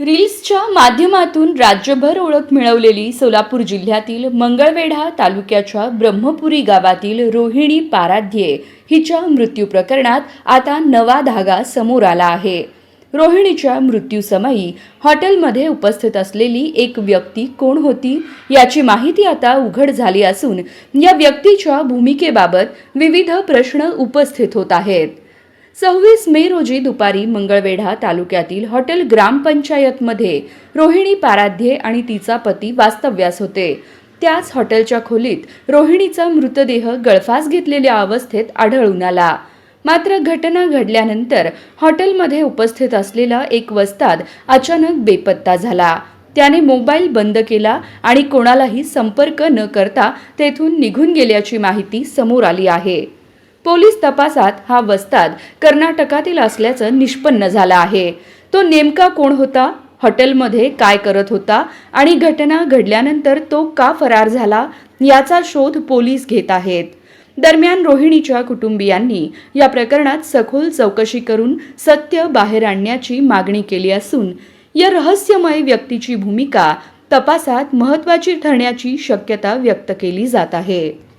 रील्सच्या माध्यमातून राज्यभर ओळख मिळवलेली सोलापूर जिल्ह्यातील मंगळवेढा तालुक्याच्या ब्रह्मपुरी गावातील रोहिणी पाराध्ये हिच्या मृत्यू प्रकरणात आता नवा धागा समोर आला आहे। रोहिणीच्या मृत्यूसमयी हॉटेलमध्ये उपस्थित असलेली एक व्यक्ती कोण होती याची माहिती आता उघड झाली असून या व्यक्तीच्या भूमिकेबाबत विविध प्रश्न उपस्थित होत आहेत। 26 मे रोजी दुपारी मंगळवेढा तालुक्यातील हॉटेल ग्रामपंचायतमध्ये रोहिणी पाराध्ये आणि तिचा पती वास्तव्यास होते। त्याच हॉटेलच्या खोलीत रोहिणीचा मृतदेह गळफास घेतलेल्या अवस्थेत आढळून आला। मात्र घटना घडल्यानंतर हॉटेलमध्ये उपस्थित असलेला एक वस्ताद अचानक बेपत्ता झाला। त्याने मोबाईल बंद केला आणि कोणालाही संपर्क न करता तेथून निघून गेल्याची माहिती समोर आली आहे। पोलीस तपासात हा वस्ताद कर्नाटकातील असल्याचं निष्पन्न झालं आहे। तो नेमका कोण होता, हॉटेलमध्ये काय करत होता आणि घटना घडल्यानंतर तो का फरार झाला याचा शोध पोलीस घेत आहेत। दरम्यान रोहिणीच्या कुटुंबियांनी या प्रकरणात सखोल चौकशी करून सत्य बाहेर आणण्याची मागणी केली असून या रहस्यमय व्यक्तीची भूमिका तपासात महत्त्वाची ठरण्याची शक्यता व्यक्त केली जात आहे।